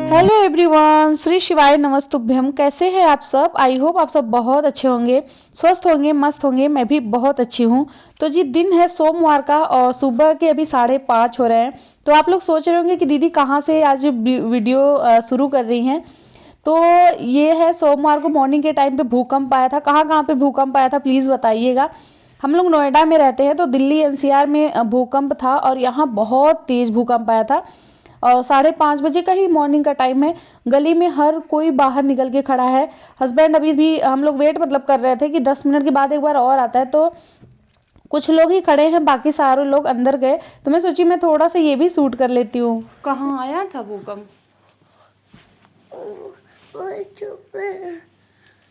Hello everyone, Shri शिवाय नमस्तुभ्यम। कैसे हैं आप सब? आई होप आप सब बहुत अच्छे होंगे, स्वस्थ होंगे, मस्त होंगे। मैं भी बहुत अच्छी हूँ। तो जी, दिन है सोमवार का और सुबह के अभी 5:30 हो रहे हैं। तो आप लोग सोच रहे होंगे कि दीदी कहाँ से आज वीडियो शुरू कर रही हैं। तो ये है, सोमवार को मॉर्निंग के टाइम पे भूकंप आया था। कहाँ कहाँ पे भूकंप आया था प्लीज़ बताइएगा। हम लोग नोएडा में रहते हैं, तो दिल्ली एनसीआर में भूकंप था और यहाँ बहुत तेज़ भूकंप आया था। और 5:30 बजे का ही मॉर्निंग का टाइम है। गली में हर कोई बाहर निकल के खड़ा है। हस्बैंड अभी भी, हम लोग वेट कर रहे थे कि 10 मिनट के बाद एक बार और आता है। तो कुछ लोग ही खड़े हैं, बाकी सारे लोग अंदर गए। तो मैं सोची मैं थोड़ा सा ये भी शूट कर लेती हूँ। कहाँ आया था भूकंप?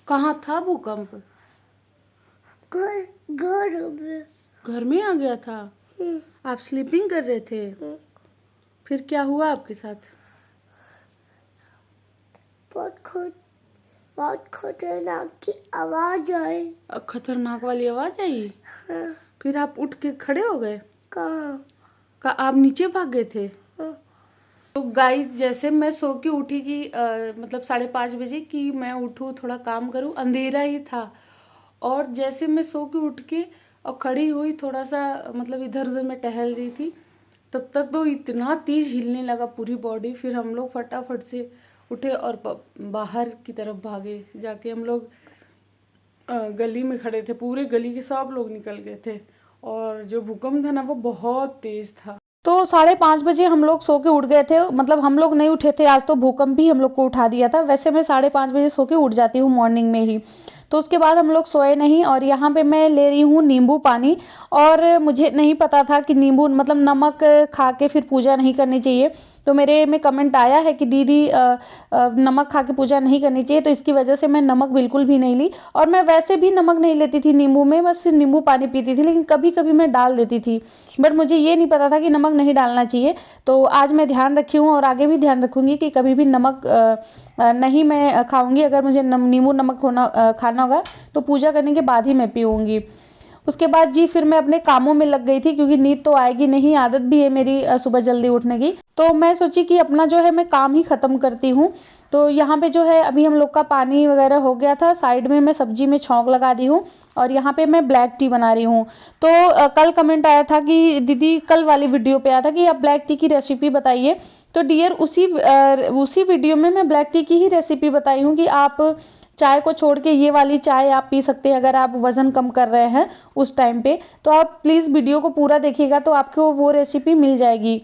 कहाँ था भूकंप? घर में आ गया था। आप स्लीपिंग कर रहे थे? फिर क्या हुआ आपके साथ? बहुत खतरनाक की आवाज आई। खतरनाक वाली आवाज आई? हाँ। फिर आप उठ के खड़े हो गए? कहाँ? आप नीचे भाग गए थे? हाँ। तो गाइस, जैसे मैं सो के उठी कि 5:30 बजे कि मैं उठूँ, थोड़ा काम करूँ, अंधेरा ही था। और जैसे मैं सो के उठ के और खड़ी हुई, थोड़ा सा इधर उधर मैं टहल रही थी, तब तक तो इतना तेज हिलने लगा पूरी बॉडी। फिर हम लोग फटाफट से उठे और बाहर की तरफ भागे। जाके हम लोग गली में खड़े थे, पूरे गली के सब लोग निकल गए थे। और जो भूकंप था ना, वो बहुत तेज था। तो 5:30 बजे हम लोग सो के उठ गए थे। हम लोग नहीं उठे थे आज, तो भूकंप भी हम लोग को उठा दिया था। वैसे मैं 5:30 बजे सो के उठ जाती हूँ मॉर्निंग में ही। तो उसके बाद हम लोग सोए नहीं। और यहाँ पे मैं ले रही हूँ नींबू पानी। और मुझे नहीं पता था कि नींबू नमक खा के फिर पूजा नहीं करनी चाहिए। तो मेरे में कमेंट आया है कि दीदी नमक खा के पूजा नहीं करनी चाहिए, तो इसकी वजह से मैं नमक बिल्कुल भी नहीं ली। और मैं वैसे भी नमक नहीं लेती थी नींबू में, बस नींबू पानी पीती थी। लेकिन कभी कभी मैं डाल देती थी, बट मुझे ये नहीं पता था कि नमक नहीं डालना चाहिए। तो आज मैं ध्यान रखी हूँ और आगे भी ध्यान रखूँगी कि कभी भी नमक नहीं मैं खाऊंगी। अगर मुझे नींबू नमक खाना होगा तो पूजा करने के बाद ही मैं पीऊँगी। उसके बाद जी फिर मैं अपने कामों में लग गई थी, क्योंकि नींद तो आएगी नहीं, आदत भी है मेरी सुबह जल्दी उठने की। तो मैं सोची कि अपना जो है मैं काम ही ख़त्म करती हूँ। तो यहाँ पे जो है अभी हम लोग का पानी वगैरह हो गया था। साइड में मैं सब्जी में छौंक लगा दी हूँ और यहाँ पे मैं ब्लैक टी बना रही हूँ। तो कल कमेंट आया था कि दीदी, कल वाली वीडियो पे आया था कि आप ब्लैक टी की रेसिपी बताइए। तो डियर, उसी वीडियो में मैं ब्लैक टी की ही रेसिपी बताई हूँ कि आप चाय को छोड़ के ये वाली चाय आप पी सकते हैं अगर आप वज़न कम कर रहे हैं उस टाइम पे। तो आप प्लीज़ वीडियो को पूरा देखिएगा, तो आपको वो रेसिपी मिल जाएगी।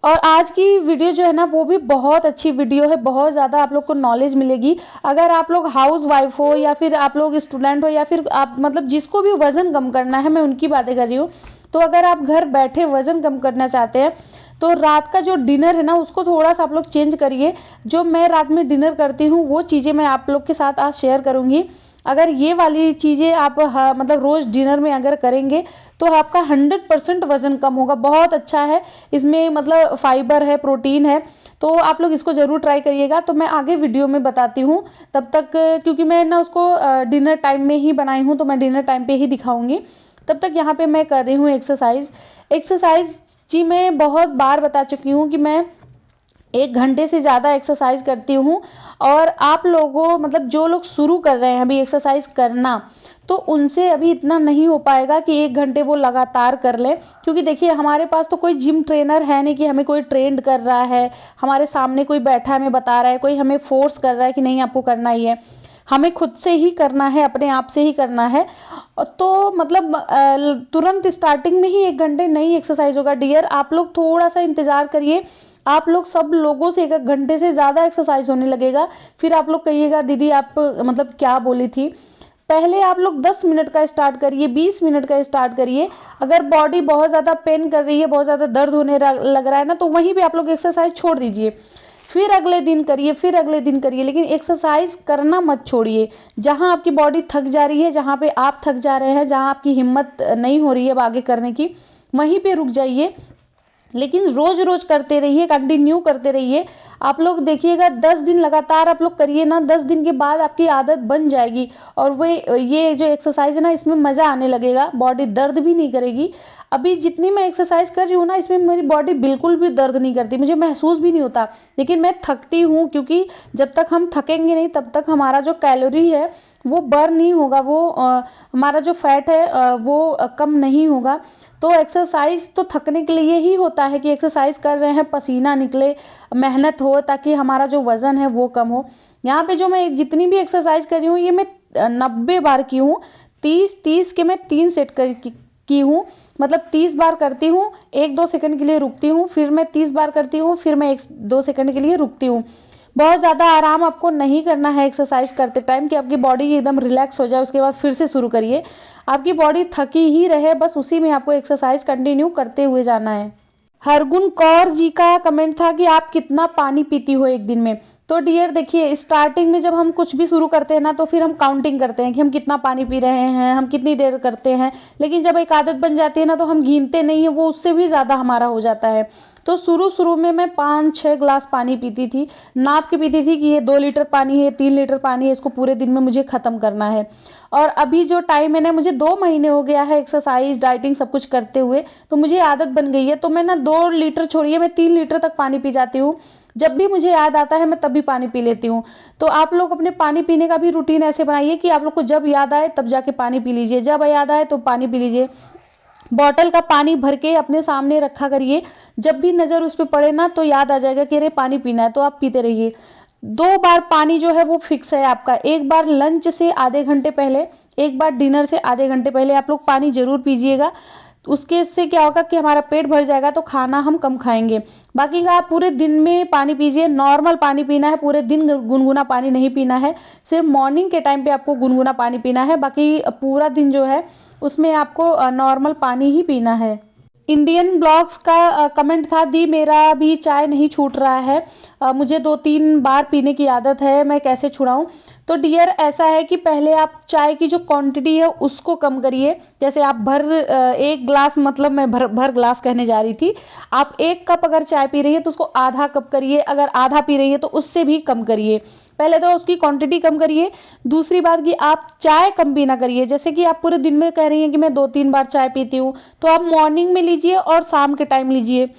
और आज की वीडियो जो है ना, वो भी बहुत अच्छी वीडियो है। बहुत ज़्यादा आप लोग को नॉलेज मिलेगी। अगर आप लोग हाउस वाइफ हो या फिर आप लोग स्टूडेंट हो या फिर आप जिसको भी वज़न कम करना है, मैं उनकी बातें कर रही हूँ। तो अगर आप घर बैठे वज़न कम करना चाहते हैं, तो रात का जो डिनर है ना, उसको थोड़ा सा आप लोग चेंज करिए। जो मैं रात में डिनर करती हूँ वो चीज़ें मैं आप लोग के साथ आज शेयर करूँगी। अगर ये वाली चीज़ें आप रोज़ डिनर में अगर करेंगे तो आपका 100% वज़न कम होगा। बहुत अच्छा है, इसमें फाइबर है, प्रोटीन है। तो आप लोग इसको ज़रूर ट्राई करिएगा। तो मैं आगे वीडियो में बताती हूँ। तब तक क्योंकि मैं ना उसको डिनर टाइम में ही बनाई हूँ, तो मैं डिनर टाइम पे ही दिखाऊँगी। तब तक यहाँ पे मैं कर रही हूँ एक्सरसाइज जी। मैं बहुत बार बता चुकी हूँ कि मैं 1 घंटे से ज़्यादा एक्सरसाइज करती हूँ। और आप लोगों जो लोग शुरू कर रहे हैं अभी एक्सरसाइज करना, तो उनसे अभी इतना नहीं हो पाएगा कि 1 घंटे वो लगातार कर लें। क्योंकि देखिए, हमारे पास तो कोई जिम ट्रेनर है नहीं कि हमें कोई ट्रेंड कर रहा है, हमारे सामने कोई बैठा है हमें बता रहा है, कोई हमें फोर्स कर रहा है कि नहीं आपको करना ही है। हमें खुद से ही करना है, अपने आप से ही करना है। तो तुरंत स्टार्टिंग में ही 1 घंटे नहीं एक्सरसाइज होगा डियर। आप लोग थोड़ा सा इंतज़ार करिए। आप लोग सब लोगों से 1 घंटे से ज़्यादा एक्सरसाइज होने लगेगा। फिर आप लोग कहिएगा दीदी आप क्या बोली थी। पहले आप लोग 10 मिनट का स्टार्ट करिए, 20 मिनट का स्टार्ट करिए। अगर बॉडी बहुत ज़्यादा पेन कर रही है, बहुत ज़्यादा दर्द होने लग रहा है ना, तो वहीं पे आप लोग एक्सरसाइज छोड़ दीजिए। फिर अगले दिन करिए, फिर अगले दिन करिए, लेकिन एक्सरसाइज करना मत छोड़िए। जहाँ आपकी बॉडी थक जा रही है, जहाँ पे आप थक जा रहे हैं, जहाँ आपकी हिम्मत नहीं हो रही है अब आगे करने की, वहीं पे रुक जाइए। लेकिन रोज़ रोज़ करते रहिए, कंटिन्यू करते रहिए। आप लोग देखिएगा 10 दिन लगातार आप लोग करिए ना, 10 दिन के बाद आपकी आदत बन जाएगी और ये जो एक्सरसाइज है ना इसमें मज़ा आने लगेगा, बॉडी दर्द भी नहीं करेगी। अभी जितनी मैं एक्सरसाइज कर रही हूँ ना इसमें मेरी बॉडी बिल्कुल भी दर्द नहीं करती, मुझे महसूस भी नहीं होता, लेकिन मैं थकती हूँ क्योंकि जब तक हम थकेंगे नहीं तब तक हमारा जो कैलोरी है वो बर्न नहीं होगा, वो हमारा जो फैट है वो कम नहीं होगा। तो एक्सरसाइज तो थकने के लिए ही होता है कि एक्सरसाइज कर रहे हैं, पसीना निकले, मेहनत हो ताकि हमारा जो वज़न है वो कम हो। यहाँ पे जो मैं जितनी भी एक्सरसाइज कर रही हूँ ये मैं 90 बार की हूँ, 30 के मैं 3 सेट की हूँ, मतलब 30 बार करती हूँ, 1-2 सेकंड के लिए रुकती हूँ, फिर मैं 30 बार करती हूँ, फिर मैं 1-2 सेकंड के लिए रुकती हूँ। बहुत ज़्यादा आराम आपको नहीं करना है एक्सरसाइज करते टाइम कि आपकी बॉडी एकदम रिलैक्स हो जाए, उसके बाद फिर से शुरू करिए। आपकी बॉडी थकी ही रहे, बस उसी में आपको एक्सरसाइज कंटिन्यू करते हुए जाना है। हरगुन कौर जी का कमेंट था कि आप कितना पानी पीती हो एक दिन में। तो डियर देखिए, स्टार्टिंग में जब हम कुछ भी शुरू करते हैं ना तो फिर हम काउंटिंग करते हैं कि हम कितना पानी पी रहे हैं, हम कितनी देर करते हैं, लेकिन जब एक आदत बन जाती है ना तो हम गिनते नहीं हैं, वो उससे भी ज़्यादा हमारा हो जाता है। तो शुरू में मैं 5-6 ग्लास पानी पीती थी, नाप के पीती थी कि ये 2 लीटर पानी है, 3 लीटर पानी है, इसको पूरे दिन में मुझे ख़त्म करना है। और अभी जो टाइम है ना, मुझे 2 महीने हो गया है एक्सरसाइज डाइटिंग सब कुछ करते हुए, तो मुझे आदत बन गई है। तो मैं ना 2 लीटर छोड़िए, मैं 3 लीटर तक पानी पी जाती हूँ। जब भी मुझे याद आता है मैं तभी पानी पी लेती हूँ। तो आप लोग अपने पानी पीने का भी रूटीन ऐसे बनाइए कि आप लोग को जब याद आए तब जाके पानी पी लीजिए, जब याद आए तो पानी पी लीजिए। बॉटल का पानी भर के अपने सामने रखा करिए, जब भी नज़र उस पर पड़े ना तो याद आ जाएगा कि अरे पानी पीना है, तो आप पीते रहिए। 2 बार पानी जो है वो फिक्स है आपका, एक बार लंच से आधे घंटे पहले, एक बार डिनर से आधे घंटे पहले आप लोग पानी जरूर पीजिएगा। उसके से क्या होगा कि हमारा पेट भर जाएगा तो खाना हम कम खाएंगे। बाकी का आप पूरे दिन में पानी पीजिए, नॉर्मल पानी पीना है, पूरे दिन गुनगुना पानी नहीं पीना है, सिर्फ मॉर्निंग के टाइम पे आपको गुनगुना पानी पीना है, बाकी पूरा दिन जो है उसमें आपको नॉर्मल पानी ही पीना है। इंडियन ब्लॉग्स का कमेंट था, दी मेरा भी चाय नहीं छूट रहा है, मुझे 2-3 बार पीने की आदत है, मैं कैसे छुड़ाऊं। तो डियर ऐसा है कि पहले आप चाय की जो क्वांटिटी है उसको कम करिए। जैसे आप एक ग्लास, मतलब मैं भर ग्लास कहने जा रही थी, आप 1 कप अगर चाय पी रही है तो उसको आधा कप करिए, अगर आधा पी रही है तो उससे भी कम करिए। पहले तो उसकी क्वांटिटी कम करिए। दूसरी बात कि आप चाय कम पीना करिए, जैसे कि आप पूरे दिन में कह रही हैं कि मैं 2-3 बार चाय पीती हूँ, तो आप मॉर्निंग में लीजिए और शाम के टाइम लीजिए।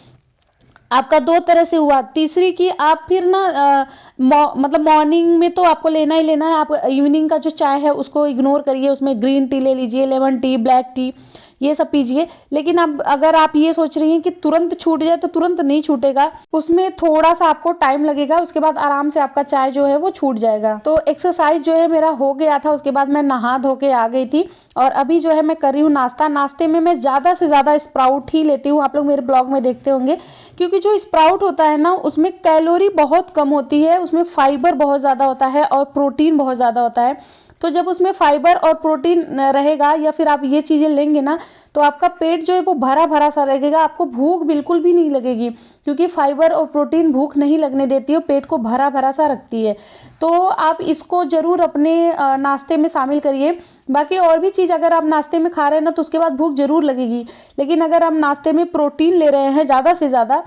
आपका 2 तरह से हुआ। तीसरी कि आप फिर ना मतलब मॉर्निंग में तो आपको लेना ही लेना है, आप इवनिंग का जो चाय है उसको इग्नोर करिए, उसमें ग्रीन टी ले लीजिए, लेमन टी, ब्लैक टी, ये सब पीजिए। लेकिन अब अगर आप ये सोच रही हैं कि तुरंत छूट जाए तो तुरंत नहीं छूटेगा, उसमें थोड़ा सा आपको टाइम लगेगा, उसके बाद आराम से आपका चाय जो है वो छूट जाएगा। तो एक्सरसाइज जो है मेरा हो गया था, उसके बाद मैं नहा धो के आ गई थी और अभी जो है मैं कर रही हूँ नाश्ता। नाश्ते में मैं ज़्यादा से ज़्यादा स्प्राउट ही लेती हूँ, आप लोग मेरे ब्लॉग में देखते होंगे, क्योंकि जो स्प्राउट होता है ना उसमें कैलोरी बहुत कम होती है, उसमें फाइबर बहुत ज़्यादा होता है और प्रोटीन बहुत ज़्यादा होता है। तो जब उसमें फाइबर और प्रोटीन रहेगा या फिर आप ये चीज़ें लेंगे ना तो आपका पेट जो है वो भरा भरा सा रहेगा, आपको भूख बिल्कुल भी नहीं लगेगी, क्योंकि फाइबर और प्रोटीन भूख नहीं लगने देती है, पेट को भरा भरा सा रखती है। तो आप इसको ज़रूर अपने नाश्ते में शामिल करिए। बाकी और भी चीज़ अगर आप नाश्ते में खा रहे हैं ना तो उसके बाद भूख ज़रूर लगेगी, लेकिन अगर आप नाश्ते में प्रोटीन ले रहे हैं ज़्यादा से ज़्यादा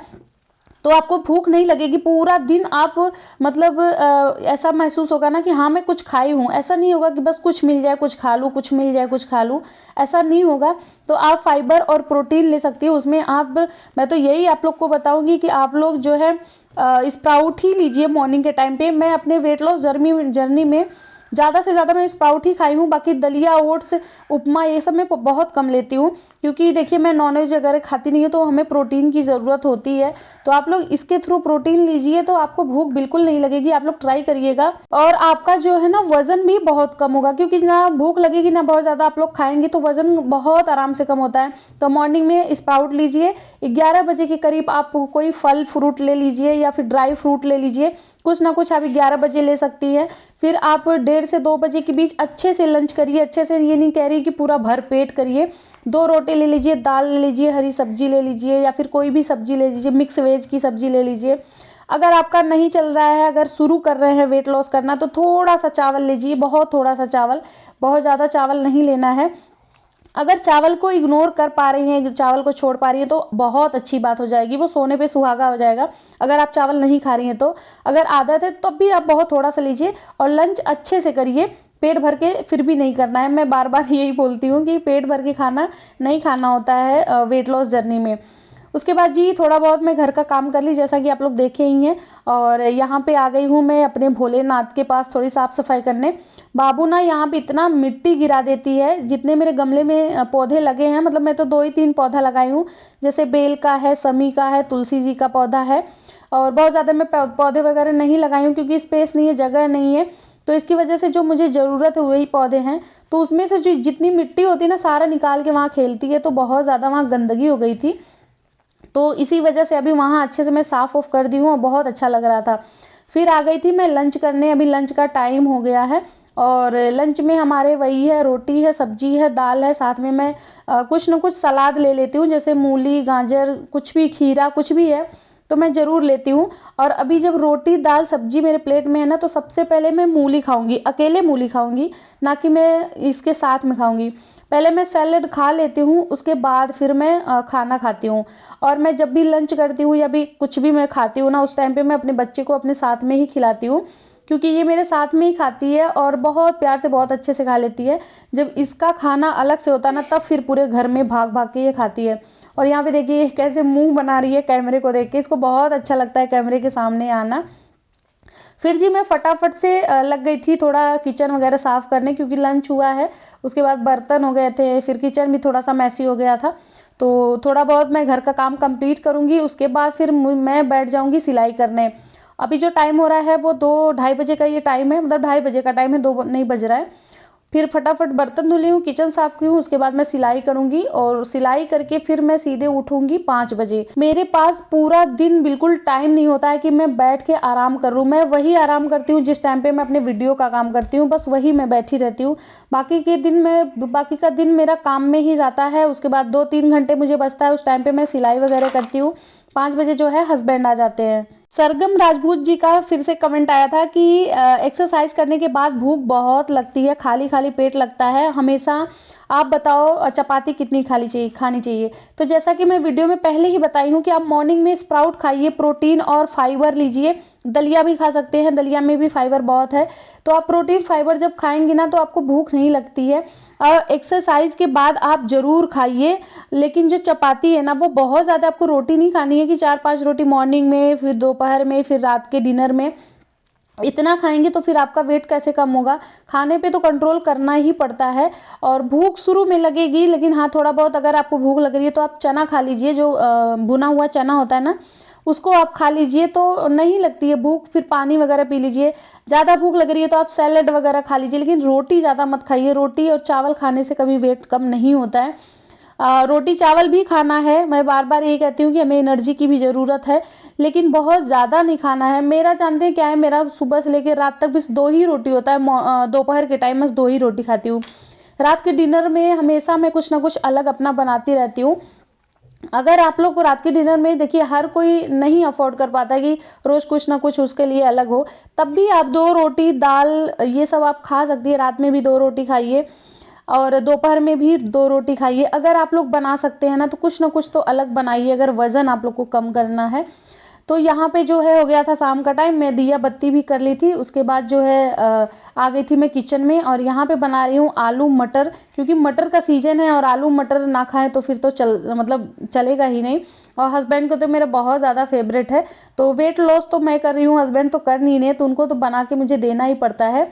तो आपको भूख नहीं लगेगी, पूरा दिन आप मतलब ऐसा महसूस होगा ना कि हाँ मैं कुछ खाई हूँ। ऐसा नहीं होगा कि बस कुछ मिल जाए कुछ खा लूँ, कुछ मिल जाए कुछ खा लूँ, ऐसा नहीं होगा। तो आप फाइबर और प्रोटीन ले सकती हो उसमें। मैं तो यही आप लोग को बताऊँगी कि आप लोग जो है स्प्राउट ही लीजिए मॉर्निंग के टाइम पे। मैं अपने वेट लॉस जर्नी में ज़्यादा से ज़्यादा मैं स्प्राउट ही खाई हूँ, बाकी दलिया, ओट्स, उपमा ये सब मैं बहुत कम लेती हूँ, क्योंकि देखिए मैं नॉनवेज वगैरह खाती नहीं हूँ तो हमें प्रोटीन की ज़रूरत होती है। तो आप लोग इसके थ्रू प्रोटीन लीजिए तो आपको भूख बिल्कुल नहीं लगेगी, आप लोग ट्राई करिएगा। और आपका जो है ना वज़न भी बहुत कम होगा, क्योंकि ना भूख लगेगी ना बहुत ज़्यादा आप लोग खाएंगे तो वज़न बहुत आराम से कम होता है। तो मॉर्निंग में स्प्राउट लीजिए, 11 बजे के करीब आप कोई फल फ्रूट ले लीजिए या फिर ड्राई फ्रूट ले लीजिए, कुछ ना कुछ आप 11 बजे ले सकती हैं। फिर आप 1:30 से 2 बजे के बीच अच्छे से लंच करिए। अच्छे से ये नहीं कह रही कि पूरा भर पेट करिए। 2 रोटी ले लीजिए, दाल ले लीजिए, हरी सब्जी ले लीजिए या फिर कोई भी सब्जी ले लीजिए, मिक्स वेज की सब्जी ले लीजिए। अगर आपका नहीं चल रहा है, अगर शुरू कर रहे हैं वेट लॉस करना तो थोड़ा सा चावल लीजिए, बहुत थोड़ा सा चावल, बहुत ज़्यादा चावल नहीं लेना है। अगर चावल को इग्नोर कर पा रही हैं, चावल को छोड़ पा रही हैं, तो बहुत अच्छी बात हो जाएगी, वो सोने पे सुहागा हो जाएगा। अगर आप चावल नहीं खा रही हैं तो अगर आदत है तब भी आप बहुत थोड़ा सा लीजिए और लंच अच्छे से करिए, पेट भर के फिर भी नहीं करना है। मैं बार बार यही बोलती हूँ कि पेट भर के खाना नहीं खाना होता है वेट लॉस जर्नी में। उसके बाद जी थोड़ा बहुत मैं घर का काम कर ली, जैसा कि आप लोग देखे ही हैं। और यहाँ पे आ गई हूँ मैं अपने भोलेनाथ के पास थोड़ी साफ़ सफाई करने। बाबू ना यहाँ पे इतना मिट्टी गिरा देती है, जितने मेरे गमले में पौधे लगे हैं, मतलब मैं तो 2 ही 3 पौधा लगाई हूँ, जैसे बेल का है, समी का है, तुलसी जी का पौधा है। और बहुत ज़्यादा मैं पौधे वगैरह नहीं लगाई हूँ क्योंकि स्पेस नहीं है, जगह नहीं है, तो इसकी वजह से जो मुझे ज़रूरत है वही पौधे हैं। तो उसमें से जो जितनी मिट्टी होती है ना, सारा निकाल के वहाँ खेलती है, तो बहुत ज़्यादा वहाँ गंदगी हो गई थी। तो इसी वजह से अभी वहाँ अच्छे से मैं साफ़ ऑफ कर दी हूँ और बहुत अच्छा लग रहा था। फिर आ गई थी मैं लंच करने, अभी लंच का टाइम हो गया है। और लंच में हमारे वही है, रोटी है, सब्जी है, दाल है, साथ में मैं कुछ न कुछ सलाद ले लेती हूँ, जैसे मूली, गाजर, कुछ भी, खीरा, कुछ भी है तो मैं ज़रूर लेती हूँ। और अभी जब रोटी दाल सब्जी मेरे प्लेट में है ना, तो सबसे पहले मैं मूली खाऊंगी, अकेले मूली खाऊंगी, ना कि मैं इसके साथ में खाऊंगी। पहले मैं सैलेड खा लेती हूँ, उसके बाद फिर मैं खाना खाती हूँ। और मैं जब भी लंच करती हूँ या भी कुछ भी मैं खाती हूँ ना, उस टाइम पे मैं अपने बच्चे को अपने साथ में ही खिलाती हूँ, क्योंकि ये मेरे साथ में ही खाती है और बहुत प्यार से बहुत अच्छे से खा लेती है। जब इसका खाना अलग से होता है ना, तब फिर पूरे घर में भाग भाग के ये खाती है। और यहाँ पे देखिए ये कैसे मुंह बना रही है कैमरे को देख के, इसको बहुत अच्छा लगता है कैमरे के सामने आना। फिर जी मैं फटाफट से लग गई थी थोड़ा किचन वगैरह साफ़ करने, क्योंकि लंच हुआ है, उसके बाद बर्तन हो गए थे, फिर किचन भी थोड़ा सा मैसी हो गया था। तो थोड़ा बहुत मैं घर का काम कंप्लीट करूँगी, उसके बाद फिर मैं बैठ जाऊँगी सिलाई करने। अभी जो टाइम हो रहा है वो 2-2:30 बजे का ये टाइम है, मतलब 2:30 बजे का टाइम है, 2 नहीं बज रहा है। फिर फटाफट बर्तन धुली हूँ, किचन साफ़ की हूँ, उसके बाद मैं सिलाई करूँगी और सिलाई करके फिर मैं सीधे उठूँगी 5 बजे। मेरे पास पूरा दिन बिल्कुल टाइम नहीं होता है कि मैं बैठ के आराम कर लूँ। मैं वही आराम करती हूँ जिस टाइम पे मैं अपने वीडियो का काम करती हूँ, बस वही मैं बैठी रहती हूँ। बाकी का दिन मेरा काम में ही जाता है। उसके बाद 2-3 घंटे मुझे बचता है, उस टाइम पर मैं सिलाई वगैरह करती हूँ। 5 बजे जो है हस्बैंड आ जाते हैं। सरगम राजपूत जी का फिर से कमेंट आया था कि एक्सरसाइज करने के बाद भूख बहुत लगती है, खाली खाली पेट लगता है हमेशा, आप बताओ चपाती कितनी खानी चाहिए। तो जैसा कि मैं वीडियो में पहले ही बताई हूँ कि आप मॉर्निंग में स्प्राउट खाइए, प्रोटीन और फाइबर लीजिए, दलिया भी खा सकते हैं, दलिया में भी फाइबर बहुत है। तो आप प्रोटीन फाइबर जब खाएंगे ना तो आपको भूख नहीं लगती है। और एक्सरसाइज के बाद आप ज़रूर खाइए, लेकिन जो चपाती है ना, वो बहुत ज़्यादा आपको रोटी नहीं खानी है कि 4-5 रोटी मॉर्निंग में, फिर दोपहर में, फिर रात के डिनर में। इतना खाएंगे तो फिर आपका वेट कैसे कम होगा। खाने पे तो कंट्रोल करना ही पड़ता है। और भूख शुरू में लगेगी, लेकिन हाँ थोड़ा बहुत अगर आपको भूख लग रही है तो आप चना खा लीजिए, जो भुना हुआ चना होता है ना, उसको आप खा लीजिए तो नहीं लगती है भूख। फिर पानी वगैरह पी लीजिए। ज़्यादा भूख लग रही है तो आप सैलेड वगैरह खा लीजिए, लेकिन रोटी ज़्यादा मत खाइए। रोटी और चावल खाने से कभी वेट कम नहीं होता है। रोटी चावल भी खाना है, मैं बार बार यही कहती हूँ कि हमें एनर्जी की भी ज़रूरत है, लेकिन बहुत ज़्यादा नहीं खाना है। मेरा जानते हैं क्या है, मेरा सुबह से लेकर रात तक बस 2 ही रोटी होता है। दोपहर के टाइम में 2 ही रोटी खाती हूँ। रात के डिनर में हमेशा मैं कुछ ना कुछ अलग अपना बनाती रहती हूँ। अगर आप लोग को रात के डिनर में, देखिए हर कोई नहीं अफोर्ड कर पाता कि रोज़ कुछ ना कुछ उसके लिए अलग हो, तब भी आप 2 रोटी दाल ये सब आप खा सकती है। रात में भी 2 रोटी खाइए और दोपहर में भी 2 रोटी खाइए। अगर आप लोग बना सकते हैं ना तो कुछ ना कुछ तो अलग बनाइए, अगर वज़न आप लोग को कम करना है। तो यहाँ पे जो है हो गया था शाम का टाइम, मैं दिया बत्ती भी कर ली थी। उसके बाद जो है आ गई थी मैं किचन में और यहाँ पे बना रही हूँ आलू मटर, क्योंकि मटर का सीजन है और आलू मटर ना खाएं तो फिर तो चलेगा ही नहीं। और हस्बैंड को तो मेरा बहुत ज़्यादा फेवरेट है। तो वेट लॉस तो मैं कर रही हूँ, हस्बैंड तो कर नहीं रहे, तो उनको तो बना के मुझे देना ही पड़ता है।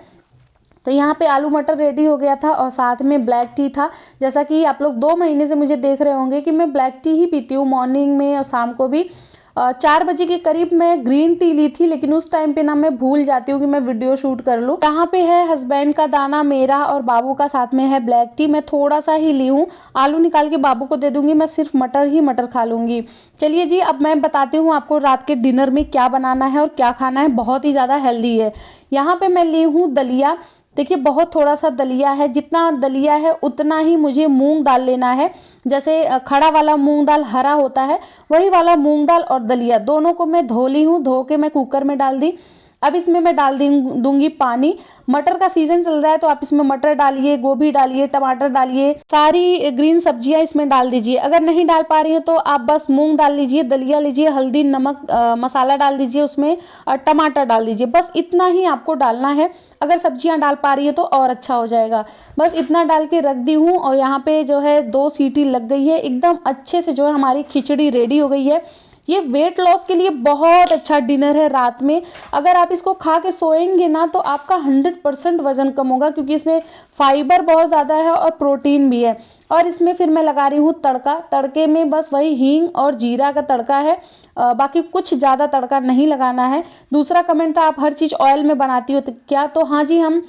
तो यहाँ पे आलू मटर रेडी हो गया था और साथ में ब्लैक टी था। जैसा कि आप लोग 2 महीने से मुझे देख रहे होंगे कि मैं ब्लैक टी ही पीती हूँ, मॉर्निंग में और शाम को भी। 4 बजे के करीब मैं ग्रीन टी ली थी, लेकिन उस टाइम पे ना मैं भूल जाती हूँ कि मैं वीडियो शूट कर लूँ। यहाँ पे है हस्बैंड का दाना, मेरा और बाबू का साथ में है ब्लैक टी। मैं थोड़ा सा ही ली हूँ, आलू निकाल के बाबू को दे दूंगी, मैं सिर्फ मटर खा लूँगी। चलिए जी, अब मैं बताती हूँ आपको रात के डिनर में क्या बनाना है और क्या खाना है। बहुत ही ज़्यादा हेल्दी है। यहाँ पे मैं ली हूँ दलिया। देखिए बहुत थोड़ा सा दलिया है, जितना दलिया है उतना ही मुझे मूंग दाल लेना है। जैसे खड़ा वाला मूंग दाल हरा होता है, वही वाला मूंग दाल और दलिया दोनों को मैं धो ली हूँ। धो के मैं कुकर में डाल दी। अब इसमें मैं डाल दूंगी पानी। मटर का सीजन चल रहा है तो आप इसमें मटर डालिए, गोभी डालिए, टमाटर डालिए, सारी ग्रीन सब्जियां इसमें डाल दीजिए। अगर नहीं डाल पा रही हैं तो आप बस मूंग डाल लीजिए, दलिया लीजिए, हल्दी नमक मसाला डाल दीजिए उसमें, और टमाटर डाल दीजिए। बस इतना ही आपको डालना है। अगर सब्जियां डाल पा रही है तो और अच्छा हो जाएगा। बस इतना डाल के रख दी हूँ और यहाँ पे जो है 2 सीटी लग गई है। एकदम अच्छे से जो है हमारी खिचड़ी रेडी हो गई है। ये वेट लॉस के लिए बहुत अच्छा डिनर है रात में। अगर आप इसको खा के सोएंगे ना तो आपका 100% वजन कम होगा, क्योंकि इसमें फाइबर बहुत ज़्यादा है और प्रोटीन भी है। और इसमें फिर मैं लगा रही हूँ तड़का। तड़के में बस वही हींग और जीरा का तड़का है, बाकी कुछ ज़्यादा तड़का नहीं लगाना है। दूसरा कमेंट था, आप हर चीज़ ऑयल में बनाती हो तो क्या? तो हाँ जी, हम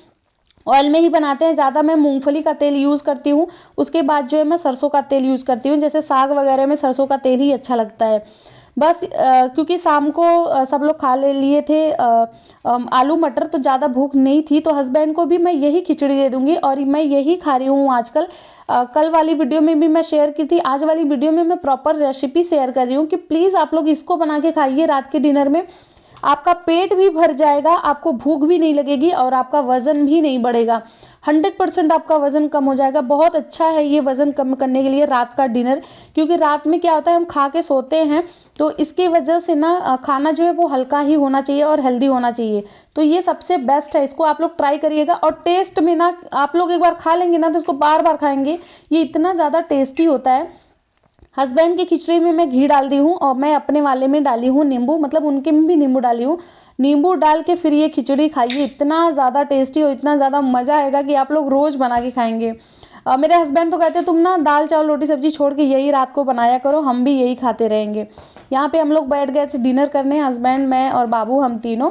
ऑयल में ही बनाते हैं। ज़्यादा मैं मूंगफली का तेल यूज़ करती हूँ, उसके बाद जो है मैं सरसों का तेल यूज़ करती हूँ। जैसे साग वगैरह में सरसों का तेल ही अच्छा लगता है। बस क्योंकि शाम को सब लोग खा ले लिए थे आलू मटर, तो ज़्यादा भूख नहीं थी, तो हस्बैंड को भी मैं यही खिचड़ी दे दूँगी और मैं यही खा रही हूँ आजकल। कल वाली वीडियो में भी मैं शेयर की थी, आज वाली वीडियो में मैं प्रॉपर रेसिपी शेयर कर रही हूँ कि प्लीज़ आप लोग इसको बना के खाइए रात के डिनर में। आपका पेट भी भर जाएगा, आपको भूख भी नहीं लगेगी और आपका वज़न भी नहीं बढ़ेगा। 100% आपका वज़न कम हो जाएगा। बहुत अच्छा है ये वज़न कम करने के लिए रात का डिनर, क्योंकि रात में क्या होता है हम खा के सोते हैं, तो इसकी वजह से ना खाना जो है वो हल्का ही होना चाहिए और हेल्दी होना चाहिए। तो ये सबसे बेस्ट है, इसको आप लोग ट्राई करिएगा। और टेस्ट में ना आप लोग एक बार खा लेंगे ना तो इसको बार बार खाएंगे, ये इतना ज़्यादा टेस्टी होता है। हस्बैंड की खिचड़ी में मैं घी डाल दी हूँ और मैं अपने वाले में डाली हूँ नींबू, मतलब उनके में भी नींबू डाली हूँ। नींबू डाल के फिर ये खिचड़ी खाइए, इतना ज़्यादा टेस्टी और इतना ज़्यादा मज़ा आएगा कि आप लोग रोज़ बना के खाएंगे। मेरे हस्बैंड तो कहते हैं तुम ना दाल चावल रोटी सब्जी छोड़ के यही रात को बनाया करो, हम भी यही खाते रहेंगे। यहाँ पे हम लोग बैठ गए थे डिनर करने, हस्बैंड, मैं और बाबू, हम तीनों।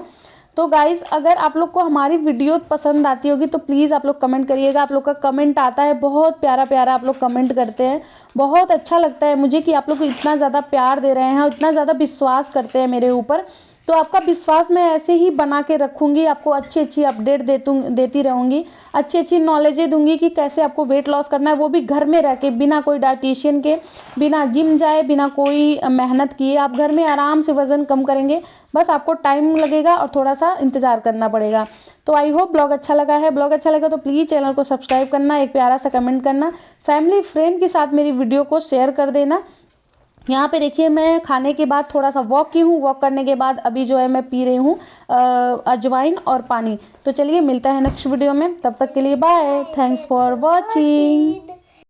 तो गाइज़, अगर आप लोग को हमारी वीडियो पसंद आती होगी तो प्लीज़ आप लोग कमेंट करिएगा। आप लोग का कमेंट आता है, बहुत प्यारा प्यारा आप लोग कमेंट करते हैं। बहुत अच्छा लगता है मुझे कि आप लोग इतना ज़्यादा प्यार दे रहे हैं और इतना ज़्यादा विश्वास करते हैं मेरे ऊपर। तो आपका विश्वास मैं ऐसे ही बना के रखूँगी, आपको अच्छी अच्छी अपडेट देती रहूँगी, अच्छी अच्छी नॉलेजें दूँगी कि कैसे आपको वेट लॉस करना है, वो भी घर में रह के, बिना कोई डाइटिशियन के, बिना जिम जाए, बिना कोई मेहनत किए। आप घर में आराम से वज़न कम करेंगे, बस आपको टाइम लगेगा और थोड़ा सा इंतज़ार करना पड़ेगा। तो आई होप ब्लॉग अच्छा लगा है। ब्लॉग अच्छा लगा तो प्लीज़ चैनल को सब्सक्राइब करना, एक प्यारा सा कमेंट करना, फैमिली फ्रेंड के साथ मेरी वीडियो को शेयर कर देना। यहाँ पे देखिए मैं खाने के बाद थोड़ा सा वॉक की हूँ, वॉक करने के बाद अभी जो है मैं पी रही हूँ अजवाइन और पानी। तो चलिए मिलता है नेक्स्ट वीडियो में, तब तक के लिए बाय, थैंक्स फॉर वॉचिंग।